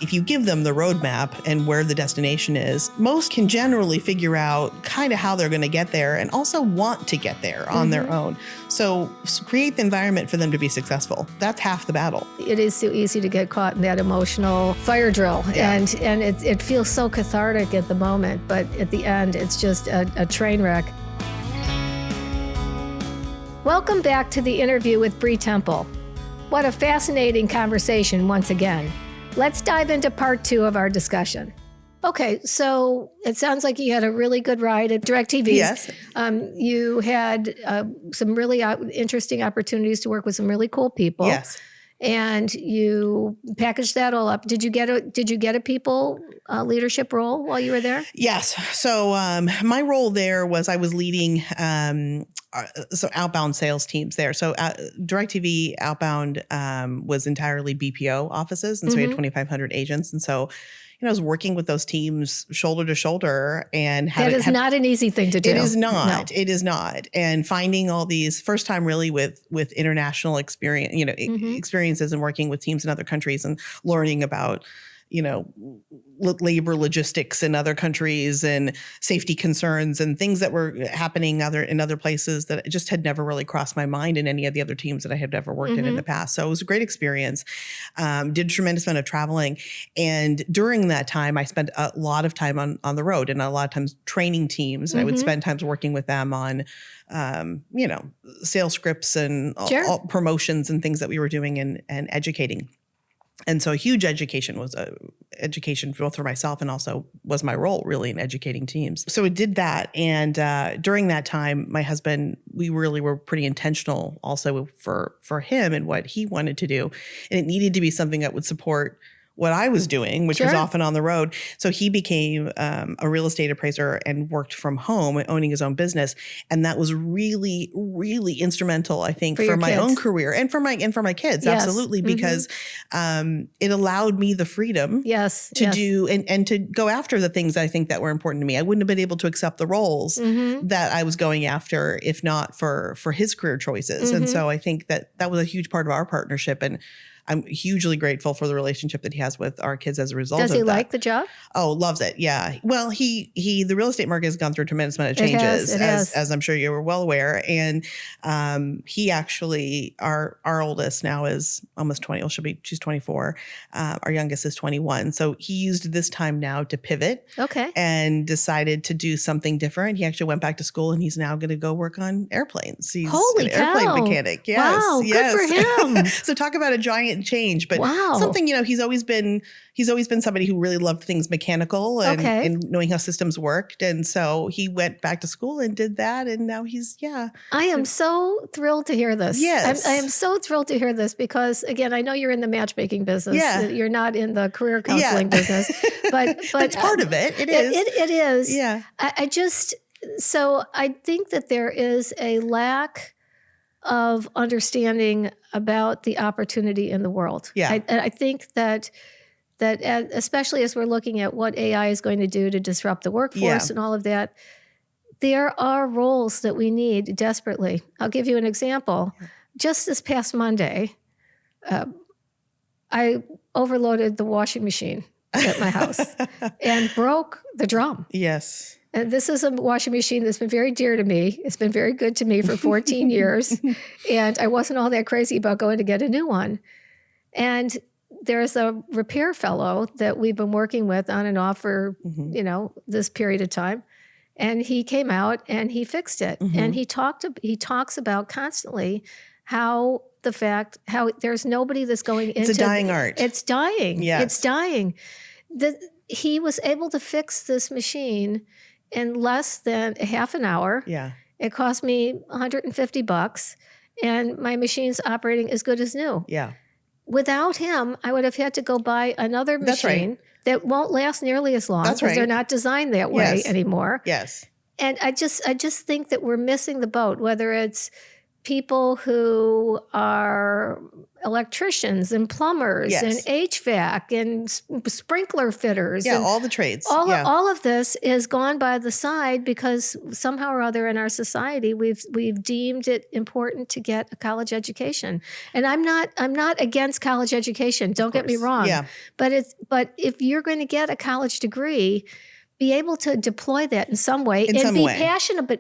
If you give them the roadmap and where the destination is, most can generally figure out kind of how they're going to get there and also want to get there on their own. So create the environment for them to be successful. That's half the battle. It is so easy to get caught in that emotional fire drill. Yeah. And it feels so cathartic at the moment, but at the end, it's just a train wreck. Welcome back to the interview with Brie Temple. What a fascinating conversation once again. Let's dive into part 2 of our discussion. Okay, so it sounds like you had a really good ride at DirecTV. Yes. You had some really interesting opportunities to work with some really cool people. Yes. And you packaged that all up. Did you get a people leadership role while you were there? Yes. So my role there was I was leading outbound sales teams there. So DirecTV outbound was entirely BPO offices, and so we had 2,500 agents, and so. I was working with those teams shoulder to shoulder, and that is not an easy thing to do. It is not. No. It is not. And finding all these first time really with international experience, experiences and working with teams in other countries and learning about, labor logistics in other countries and safety concerns and things that were happening in other places that just had never really crossed my mind in any of the other teams that I had ever worked in the past. So it was a great experience. Did a tremendous amount of traveling. And during that time, I spent a lot of time on the road and a lot of times training teams. And I would spend times working with them on, sales scripts and all promotions and things that we were doing and educating. And so a huge education was education both for myself and also was my role really in educating teams. So I did that. And during that time, my husband, we really were pretty intentional also for him and what he wanted to do. And it needed to be something that would support what I was doing, which was often on the road. So he became a real estate appraiser and worked from home, owning his own business. And that was really, really instrumental, I think, for my own career and for my kids. Yes. Absolutely. Because it allowed me the freedom to do and to go after the things I think that were important to me. I wouldn't have been able to accept the roles that I was going after if not for his career choices. And so I think that was a huge part of our partnership. And I'm hugely grateful for the relationship that he has with our kids as a result of that. Does he like the job? Oh, loves it. Yeah. Well, the real estate market has gone through a tremendous amount of changes, as I'm sure you were well aware. And he actually, our oldest now is almost 20. She's 24. Our youngest is 21. So he used this time now to pivot. Okay. And decided to do something different. He actually went back to school and he's now going to go work on airplanes. He's an airplane mechanic. Yes. Wow. Good for him. So talk about a giant change, but something, he's always been somebody who really loved things mechanical and knowing how systems worked. And so he went back to school and did that. And now I am so thrilled to hear this. Yes. I am so thrilled to hear this because again, I know you're in the matchmaking business. Yeah. You're not in the career counseling business, but that's part of it. It is. It is. Yeah. So I think that there is a lack of understanding about the opportunity in the world. Yeah. I think that especially as we're looking at what AI is going to do to disrupt the workforce and all of that, there are roles that we need desperately. I'll give you an example. Just this past Monday, I overloaded the washing machine at my house and broke the drum. Yes. And this is a washing machine that's been very dear to me. It's been very good to me for 14 years. And I wasn't all that crazy about going to get a new one. And there's a repair fellow that we've been working with on and off for, this period of time. And he came out and he fixed it. And he talks about constantly how there's nobody that's going into... It's a dying art. It's dying. Yes. It's dying. He was able to fix this machine in less than a half an hour. Yeah. It cost me $150 and my machine's operating as good as new. Yeah. Without him, I would have had to go buy another machine that won't last nearly as long because they're not designed that way anymore. Yes. And I just think that we're missing the boat, whether it's people who are electricians and plumbers Yes. and HVAC and sprinkler fitters. Yeah, and all the trades. all of this is gone by the side because somehow or other in our society we've deemed it important to get a college education. And I'm not against college education. Don't get me wrong. Yeah. But if you're going to get a college degree, be able to deploy that in some way and be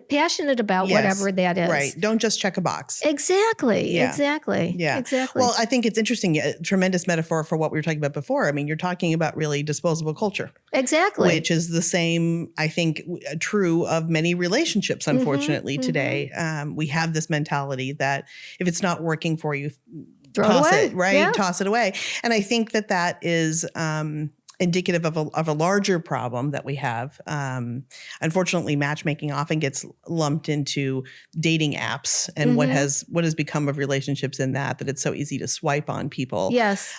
passionate about whatever that is. Right. Don't just check a box. Exactly. Yeah. Exactly. Yeah. Exactly. Well, I think it's interesting. A tremendous metaphor for what we were talking about before. I mean, you're talking about really disposable culture. Exactly. Which is the same, I think, true of many relationships, unfortunately, today. We have this mentality that if it's not working for you, toss it, right? Yeah. Toss it away. And I think that is indicative of a larger problem that we have. Unfortunately, matchmaking often gets lumped into dating apps and what has become of relationships in that it's so easy to swipe on people,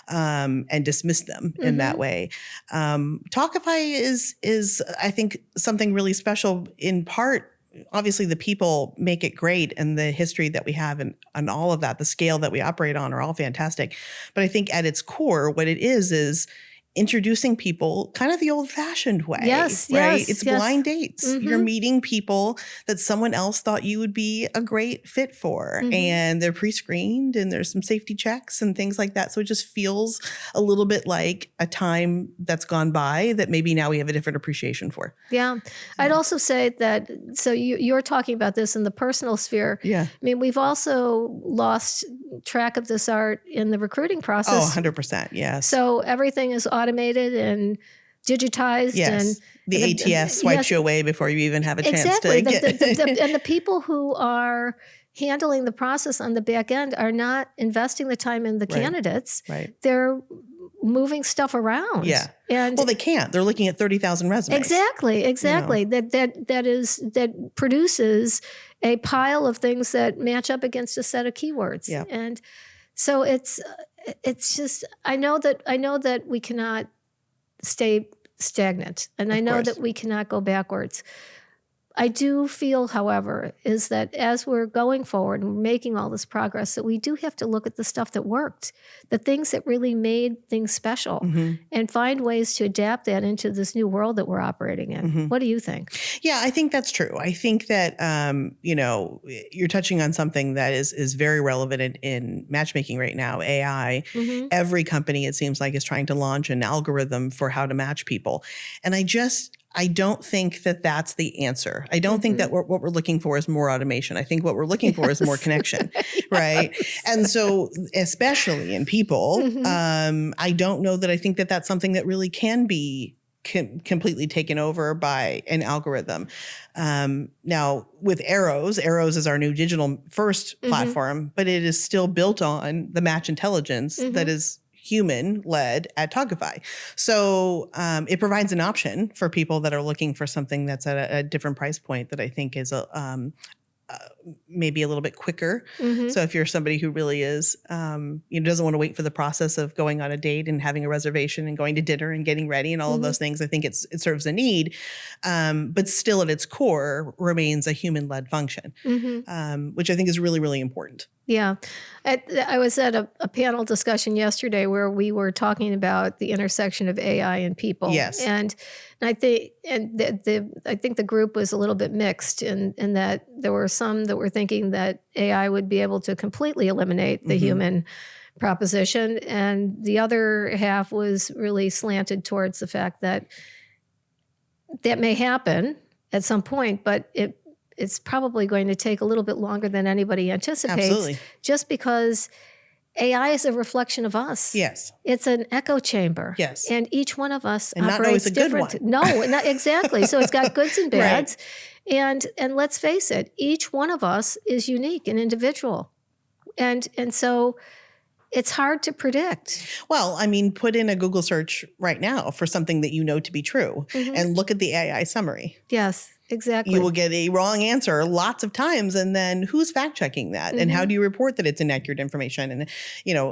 and dismiss them in that way. Talkify is I think something really special in part. Obviously, the people make it great, and the history that we have and all of that, the scale that we operate on are all fantastic. But I think at its core, what it is introducing people kind of the old-fashioned way, right? It's blind dates. You're meeting people that someone else thought you would be a great fit for, and they're pre-screened, and there's some safety checks and things like that. So it just feels a little bit like a time that's gone by that maybe now we have a different appreciation for. Yeah. I'd also say that, so you're talking about this in the personal sphere. Yeah. I mean, we've also lost track of this art in the recruiting process. Oh, 100%. Yes. So everything is automated and digitized. Yes. And the ATS swipes you away before you even have a chance to get and the people who are handling the process on the back end are not investing the time in the candidates. Right. They're moving stuff around. Yeah. And well, they can't. They're looking at 30,000 resumes. Exactly. You know? That produces a pile of things that match up against a set of keywords. Yeah. And so it's just, I know that we cannot stay stagnant, and I know that we cannot go backwards. I do feel, however, is that as we're going forward and we're making all this progress, that we do have to look at the stuff that worked, the things that really made things special, and find ways to adapt that into this new world that we're operating in. What do you think? Yeah, I think that's true. I think that, you're touching on something that is very relevant in matchmaking right now, AI. Every company, it seems like, is trying to launch an algorithm for how to match people. And I don't think that that's the answer. I don't think that what we're looking for is more automation. I think what we're looking for is more connection, right? And so, especially in people, I don't know that I think that that's something that really can be completely taken over by an algorithm. Now, with Arrows is our new digital first platform, but it is still built on the match intelligence that is human-led at Talkify. So it provides an option for people that are looking for something that's at a different price point that I think is maybe a little bit quicker. So if you're somebody who really is, doesn't want to wait for the process of going on a date and having a reservation and going to dinner and getting ready and all of those things, I think it serves a need, but still at its core remains a human-led function, which I think is really, really important. Yeah. I was at a panel discussion yesterday where we were talking about the intersection of AI and people. Yes. And I think the group was a little bit mixed in that there were some that were thinking that AI would be able to completely eliminate the human proposition. And the other half was really slanted towards the fact that may happen at some point, but it's probably going to take a little bit longer than anybody anticipates. Absolutely. Just because AI is a reflection of us. Yes. It's an echo chamber. Yes. And each one of us and operates not always a different. good one. No, not exactly. So it's got goods and bads. Right. And let's face it, each one of us is unique and individual. And so it's hard to predict. Well, I mean, put in a Google search right now for something that you know to be true and look at the AI summary. Yes. Exactly. You will get a wrong answer lots of times. And then who's fact checking that? And how do you report that it's inaccurate information? And,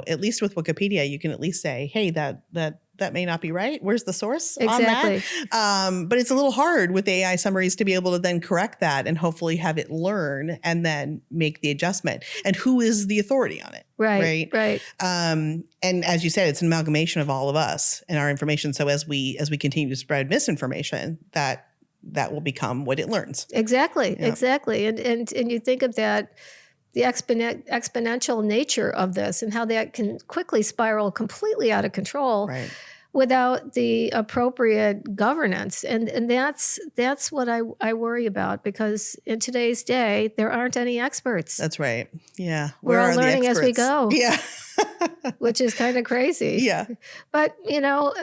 at least with Wikipedia, you can at least say, hey, that that may not be right. Where's the source Exactly. on that? But it's a little hard with AI summaries to be able to then correct that and hopefully have it learn and then make the adjustment. And who is the authority on it? Right. And as you said, it's an amalgamation of all of us and our information. So as we continue to spread misinformation, that will become what it learns. Exactly. And you think of that, the exponential nature of this and how that can quickly spiral completely out of control without the appropriate governance. And that's what I worry about, because in today's day, there aren't any experts. That's right. Yeah. We're all learning as we go. Yeah. Which is kind of crazy. Yeah. But,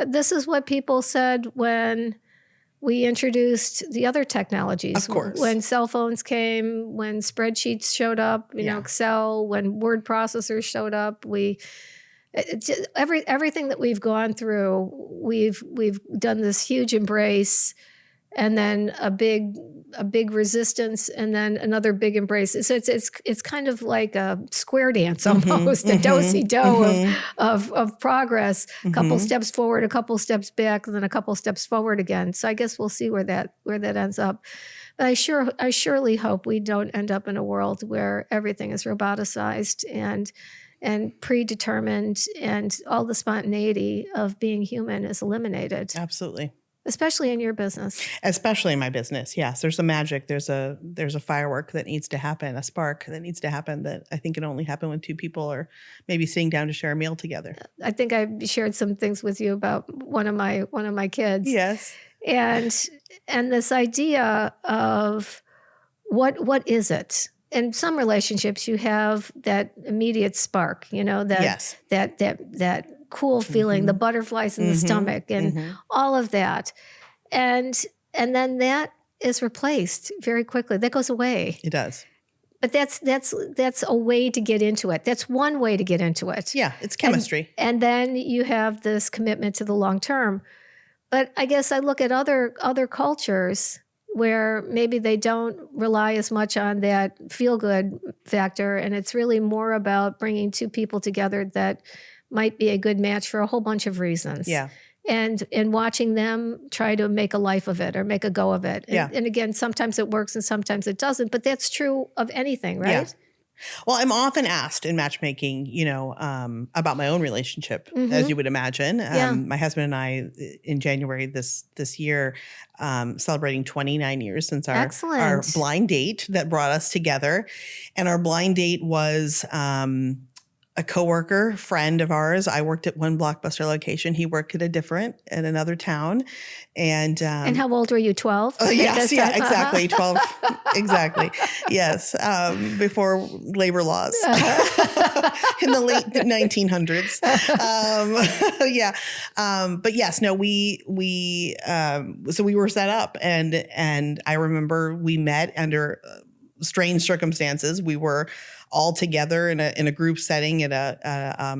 this is what people said when we introduced the other technologies. Of course. When cell phones came, when spreadsheets showed up, Excel, when word processors showed up, everything that we've gone through, we've done this huge embrace, and then a big resistance, and then another big embrace. So it's kind of like a square dance almost, a do-si-do of progress. A couple steps forward, a couple steps back, and then a couple steps forward again. So I guess we'll see where that ends up. But I surely hope we don't end up in a world where everything is roboticized and predetermined, and all the spontaneity of being human is eliminated. Absolutely. Especially in your business. Especially in my business, yes. There's a magic. There's a firework that needs to happen, a spark that needs to happen that I think can only happen when two people are maybe sitting down to share a meal together. I think I shared some things with you about one of my kids. Yes. And this idea of what is it? In some relationships, you have that immediate spark, that cool feeling, the butterflies in the stomach, and all of that, and then that is replaced very quickly. That goes away. It does. But that's a way to get into it. That's one way to get into it. Yeah, it's chemistry. And then you have this commitment to the long term. But I guess I look at other cultures where maybe they don't rely as much on that feel-good factor, and it's really more about bringing two people together that might be a good match for a whole bunch of reasons. Yeah. And watching them try to make a life of it or make a go of it. And again, sometimes it works and sometimes it doesn't, but that's true of anything, right? Yeah. Well, I'm often asked in matchmaking, about my own relationship, as you would imagine. My husband and I, in January this year, celebrating 29 years since our blind date that brought us together. And our blind date was a coworker, friend of ours. I worked at one Blockbuster location. He worked at another town. And how old were you? 12? Yes, exactly. 12. Exactly. Yes. Before labor laws in the late 1900s. But yes, no, so we were set up, and I remember we met under strange circumstances. We were all together in a group setting at a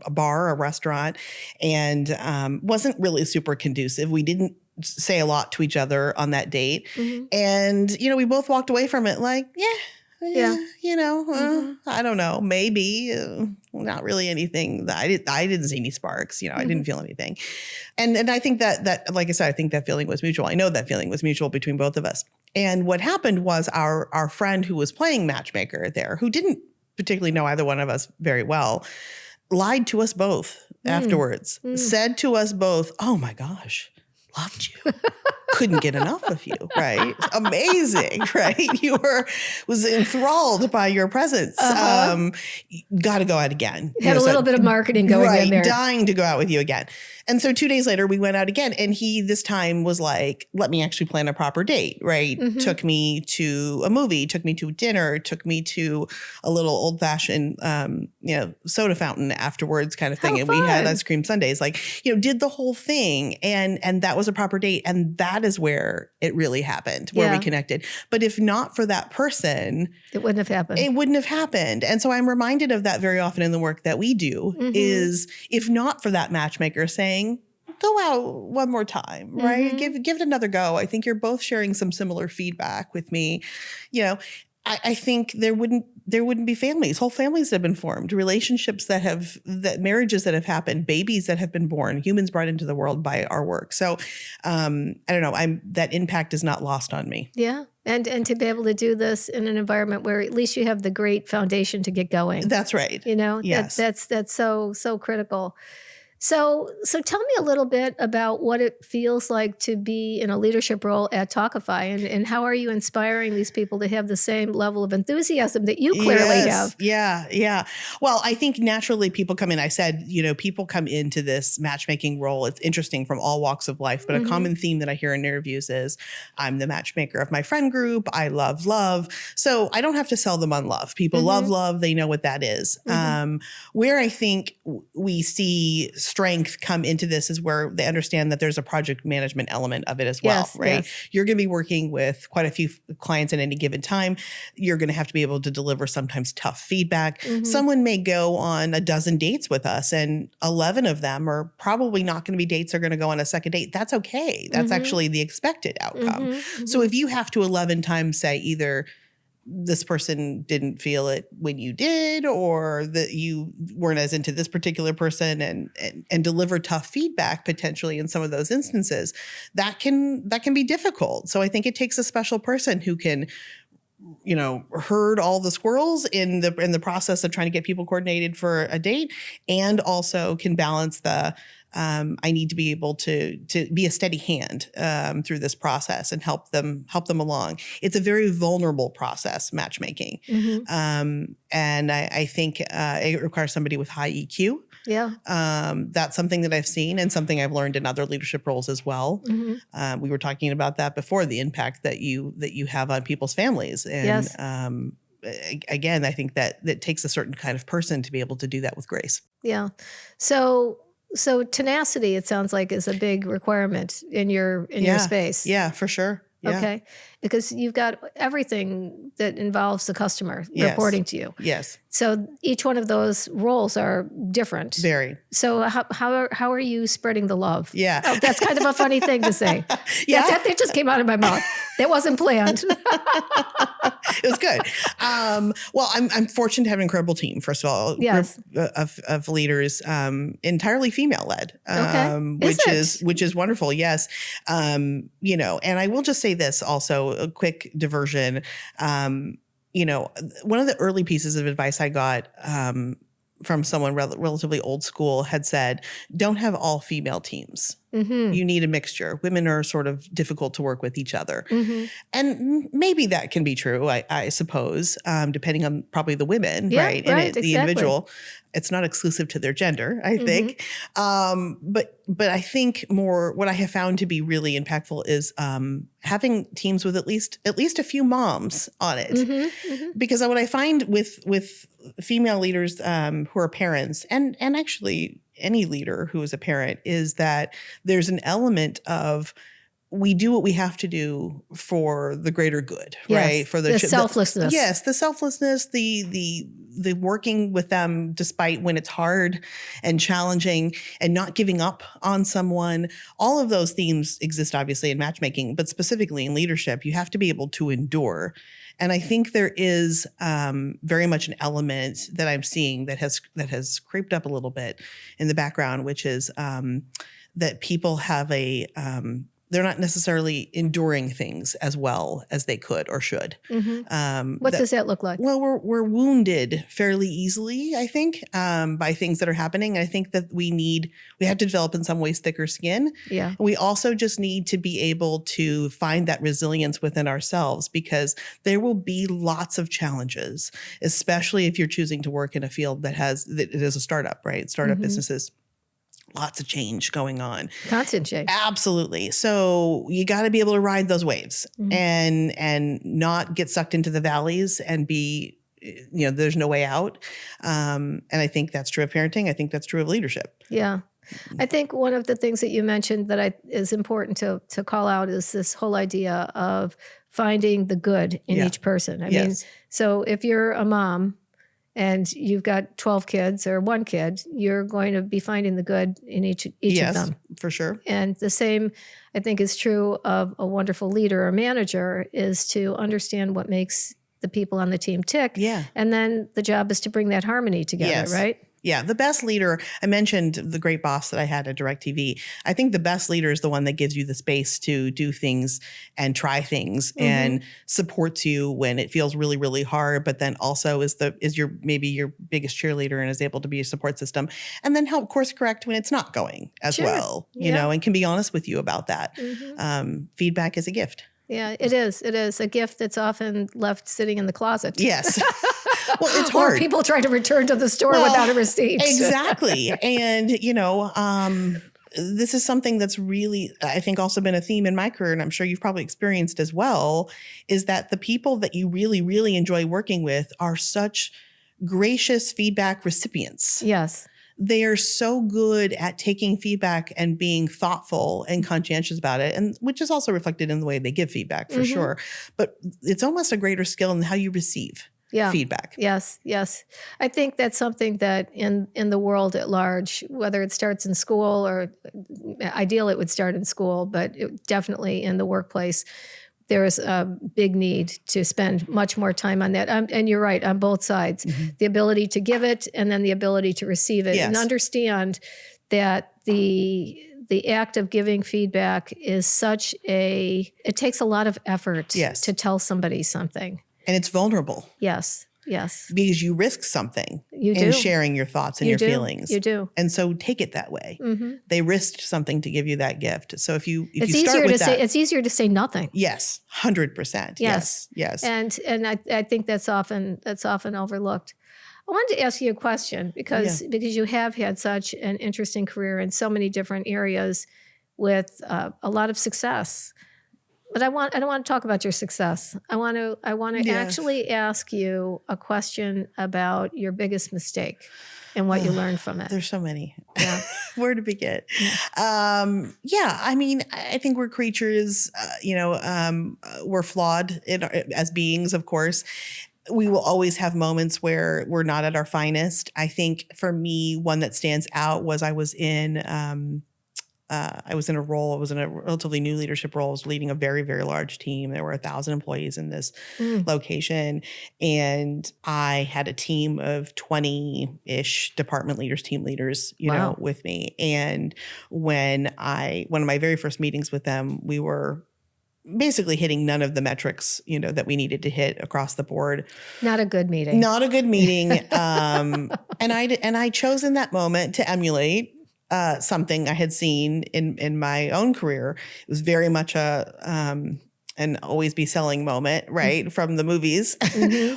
bar, a restaurant, and wasn't really super conducive. We didn't say a lot to each other on that date. And, we both walked away from it like, I don't know, maybe not really anything. I didn't see any sparks, I didn't feel anything. And I think that, like I said, I think that feeling was mutual. I know that feeling was mutual between both of us. And what happened was our friend who was playing matchmaker there, who didn't particularly know either one of us very well, lied to us both afterwards, said to us both, "Oh my gosh, loved you. Couldn't get enough of you," right? Amazing, right? Was enthralled by your presence. Got to go out again. Had a little bit of marketing going in there. Dying to go out with you again. And so 2 days later, we went out again. And he this time was like, let me actually plan a proper date, right? Took me to a movie, took me to dinner, took me to a little old fashioned, soda fountain afterwards kind of thing. And we had ice cream sundaes, did the whole thing. And that was a proper date. And that is where it really happened, where we connected. But if not for that person, it wouldn't have happened. It wouldn't have happened. And so I'm reminded of that very often in the work that we do is if not for that matchmaker saying, go out one more time, right? Give it another go. I think you're both sharing some similar feedback with me, I think there wouldn't be families, whole families that have been formed, relationships marriages that have happened, babies that have been born, humans brought into the world by our work. So I don't know. That impact is not lost on me. Yeah. And to be able to do this in an environment where at least you have the great foundation to get going. That's right. Yes. That's so critical. So tell me a little bit about what it feels like to be in a leadership role at Talkify, and how are you inspiring these people to have the same level of enthusiasm that you clearly have? Yeah. Well, I think naturally people come in. I said, people come into this matchmaking role. It's interesting from all walks of life, but a common theme that I hear in interviews is I'm the matchmaker of my friend group. I love love. So I don't have to sell them on love. People love love. They know what that is. Where I think we see strength come into this is where they understand that there's a project management element of it as well, right? Yes. You're going to be working with quite a few clients at any given time. You're going to have to be able to deliver sometimes tough feedback. Someone may go on a dozen dates with us and 11 of them are probably not going to be dates they're going to go on a second date. That's okay. That's actually the expected outcome. So if you have to 11 times say either this person didn't feel it when you did, or that you weren't as into this particular person and deliver tough feedback potentially in some of those instances, that can be difficult. So I think it takes a special person who can, herd all the squirrels in the process of trying to get people coordinated for a date, and also can balance the I need to be able to be a steady hand through this process and help them along. It's a very vulnerable process, matchmaking, and I think it requires somebody with high EQ. Yeah, that's something that I've seen and something I've learned in other leadership roles as well. We were talking about that before, the impact that you have on people's families, and again, I think that takes a certain kind of person to be able to do that with grace. Yeah, so tenacity, it sounds like, is a big requirement in your space. Yeah, for sure. Yeah. Okay. Because you've got everything that involves the customer reporting to you. Yes. So each one of those roles are different. Very. So how are you spreading the love? Yeah. Oh, that's kind of a funny thing to say. Yeah. That just came out of my mouth. That wasn't planned. It was good. Well, I'm fortunate to have an incredible team, first of all. Yes. Group of leaders, entirely female led. Okay. Which is wonderful. Yes. And I will just say this also, a quick diversion. One of the early pieces of advice I got from someone relatively old school had said, don't have all female teams. You need a mixture. Women are sort of difficult to work with each other. And maybe that can be true, I suppose, depending on probably the women, right? And the individual. It's not exclusive to their gender, I think. But I think more what I have found to be really impactful is having teams with at least a few moms on it. Because what I find with female leaders who are parents, and actually any leader who is a parent, is that there's an element of we do what we have to do for the greater good, right? For the selflessness. The selflessness, the working with them despite when it's hard and challenging, and not giving up on someone. All of those themes exist obviously in matchmaking, but specifically in leadership, you have to be able to endure. And I think there is very much an element that I'm seeing that has creeped up a little bit in the background, which is that people have they're not necessarily enduring things as well as they could or should. What does that look like? Well, we're wounded fairly easily, I think, by things that are happening. I think that we have to develop in some ways thicker skin. Yeah. We also just need to be able to find that resilience within ourselves, because there will be lots of challenges, especially if you're choosing to work in a field that is a startup, right? Startup businesses. Lots of change going on. Constant change. Absolutely. So you got to be able to ride those waves and not get sucked into the valleys and be, there's no way out. And I think that's true of parenting. I think that's true of leadership. Yeah. I think one of the things that you mentioned that is important to call out is this whole idea of finding the good in each person. I mean, so if you're a mom and you've got 12 kids or one kid, you're going to be finding the good in each of them. Yes, for sure. And the same, I think, is true of a wonderful leader or manager, is to understand what makes the people on the team tick. Yeah. And then the job is to bring that harmony together, Yes. right? Yeah, the best leader, I mentioned the great boss that I had at DirecTV. I think the best leader is the one that gives you the space to do things and try things and supports you when it feels really, really hard, but then also is your maybe your biggest cheerleader and is able to be a support system, and then help course correct when it's not going as well, you know, and can be honest with you about that. Feedback is a gift. Yeah, it is. It is a gift that's often left sitting in the closet. Yes. Well, it's hard. Or people try to return to the store without a receipt. Exactly. And, you know, this is something that's really, I think, also been a theme in my career, and I'm sure you've probably experienced as well, is that the people that you really, really enjoy working with are such gracious feedback recipients. Yes. They are so good at taking feedback and being thoughtful and conscientious about it, and which is also reflected in the way they give feedback for sure. But it's almost a greater skill in how you receive feedback. Yes, yes. I think that's something that in the world at large, whether it starts in school or ideally it would start in school, but definitely in the workplace, there is a big need to spend much more time on that. And you're right, on both sides. The ability to give it and then the ability to receive it. And understand that the act of giving feedback is it takes a lot of effort to tell somebody something. And it's vulnerable. Yes, yes. Because you risk something in sharing your thoughts and your feelings. You do. And so take it that way. They risked something to give you that gift. So if you it's start easier with to that, say it's easier to say nothing. Yes, 100%. Yes. And I think that's often overlooked. I wanted to ask you a question because you have had such an interesting career in so many different areas with a lot of success. But I don't want to talk about your success. I want to actually ask you a question about your biggest mistake and what you learned from it. There's so many. Yeah. Where to begin? I mean, I think we're creatures, we're flawed as beings, of course. We will always have moments where we're not at our finest. I think for me, one that stands out was I was in a role. I was in a relatively new leadership role. I was leading a very, very large team. There were 1,000 employees in this location. And I had a team of 20-ish department leaders, team leaders, you know, with me. And one of my very first meetings with them, we were basically hitting none of the metrics, you know, that we needed to hit across the board. Not a good meeting. Not a good meeting. And I chose in that moment to emulate something I had seen in my own career. It was very much an always be selling moment, right? From the movies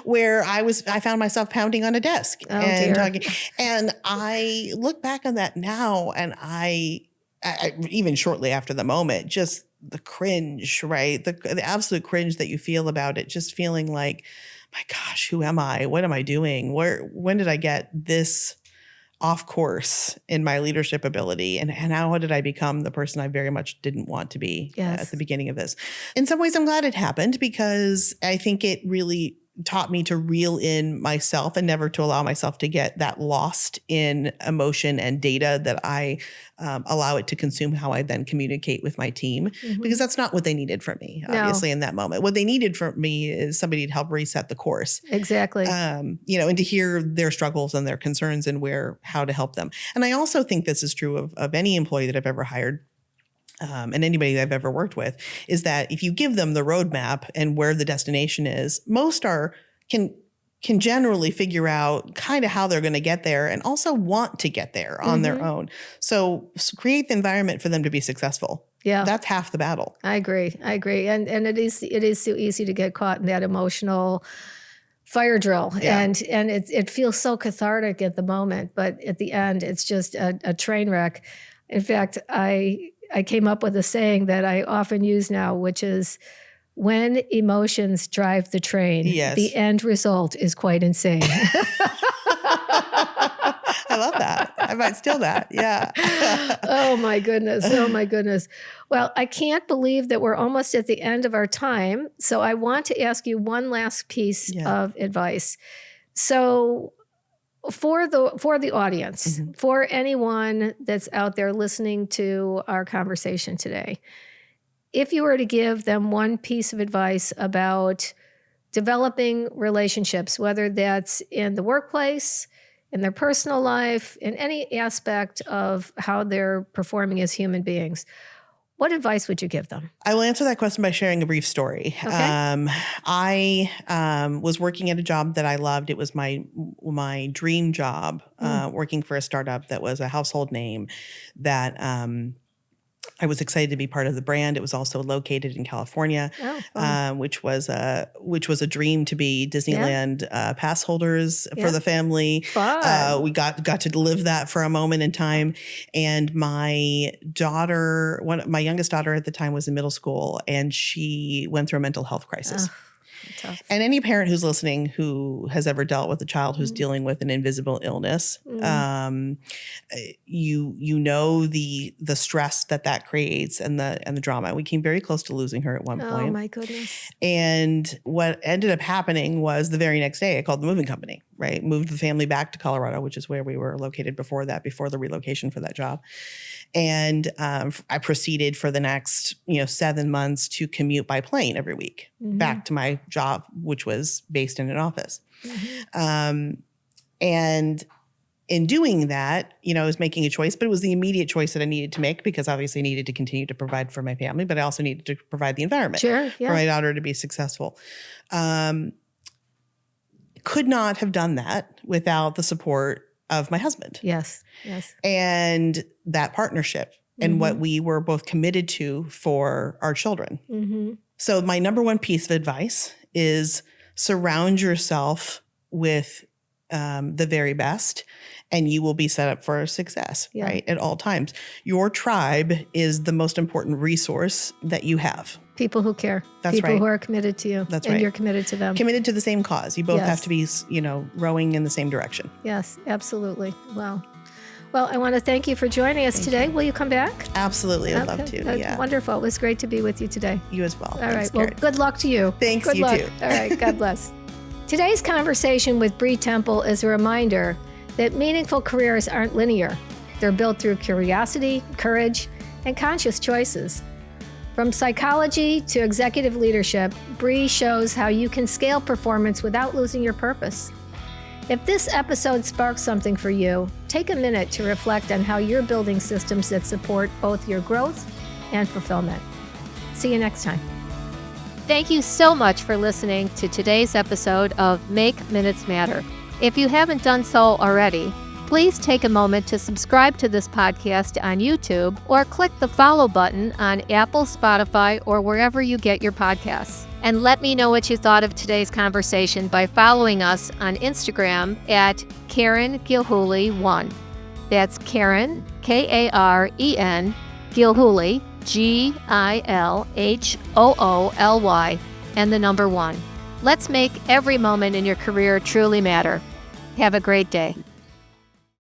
where I found myself pounding on a desk and talking. And I look back on that now and I even shortly after the moment, just the cringe, right? The absolute cringe that you feel about it, just feeling like, my gosh, who am I? What am I doing? When did I get this off course in my leadership ability? And how did I become the person I very much didn't want to be at the beginning of this? In some ways, I'm glad it happened because I think it really taught me to reel in myself and never to allow myself to get that lost in emotion and data that I allow it to consume how I then communicate with my team, because that's not what they needed from me, obviously, in that moment. What they needed from me is somebody to help reset the course. Exactly. And to hear their struggles and their concerns and how to help them. And I also think this is true of any employee that I've ever hired. And anybody that I've ever worked with, is that if you give them the roadmap and where the destination is, most can generally figure out kind of how they're going to get there and also want to get there on their own. So create the environment for them to be successful. Yeah. That's half the battle. I agree. And it is so easy to get caught in that emotional fire drill. Yeah. And it feels so cathartic at the moment, but at the end, it's just a train wreck. In fact, I came up with a saying that I often use now, which is, when emotions drive the train, the end result is quite insane. I love that. I might steal that. Yeah. Oh my goodness. Well, I can't believe that we're almost at the end of our time. So I want to ask you one last piece of advice. So for the audience, for anyone that's out there listening to our conversation today, if you were to give them one piece of advice about developing relationships, whether that's in the workplace, in their personal life, in any aspect of how they're performing as human beings, what advice would you give them? I will answer that question by sharing a brief story. Okay. I was working at a job that I loved. It was my dream job, working for a startup that was a household name that I was excited to be part of the brand. It was also located in California, which was a dream to be Disneyland pass holders for the family. Fun. We got to live that for a moment in time. And my youngest daughter at the time was in middle school, and she went through a mental health crisis. Tough. And any parent who's listening who has ever dealt with a child who's dealing with an invisible illness, you know the stress that creates and the drama. We came very close to losing her at one point. Oh my goodness. And what ended up happening was the very next day I called the moving company, right? Moved the family back to Colorado, which is where we were located before the relocation for that job. And I proceeded for the next 7 months to commute by plane every week back to my job, which was based in an office. And in doing that, I was making a choice, but it was the immediate choice that I needed to make because obviously I needed to continue to provide for my family, but I also needed to provide the environment for my daughter to be successful. Could not have done that without the support of my husband. Yes. And that partnership and what we were both committed to for our children. So my number one piece of advice is surround yourself with the very best, and you will be set up for success, right? At all times. Your tribe is the most important resource that you have. People who care. That's People right. who are committed to you. That's and right. you're committed to them. Committed to the same cause. You both have to be, rowing in the same direction. Yes, absolutely. Wow. Well, I want to thank you for joining us today. Will you come back? Absolutely. I'd love to. Yeah. Wonderful. It was great to be with you today. You as well. All Thanks, right. Well, Karen. good luck to you. Thanks, good you luck. too. All right. God bless. Today's conversation with Brie Temple is a reminder that meaningful careers aren't linear. They're built through curiosity, courage, and conscious choices. From psychology to executive leadership, Brie shows how you can scale performance without losing your purpose. If this episode sparks something for you, take a minute to reflect on how you're building systems that support both your growth and fulfillment. See you next time. Thank you so much for listening to today's episode of Make Minutes Matter. If you haven't done so already, please take a moment to subscribe to this podcast on YouTube or click the follow button on Apple, Spotify, or wherever you get your podcasts. And let me know what you thought of today's conversation by following us on Instagram at Karen Gilhooly 1. That's Karen, Karen, Gilhooly, Gilhooly, and the number 1. Let's make every moment in your career truly matter. Have a great day.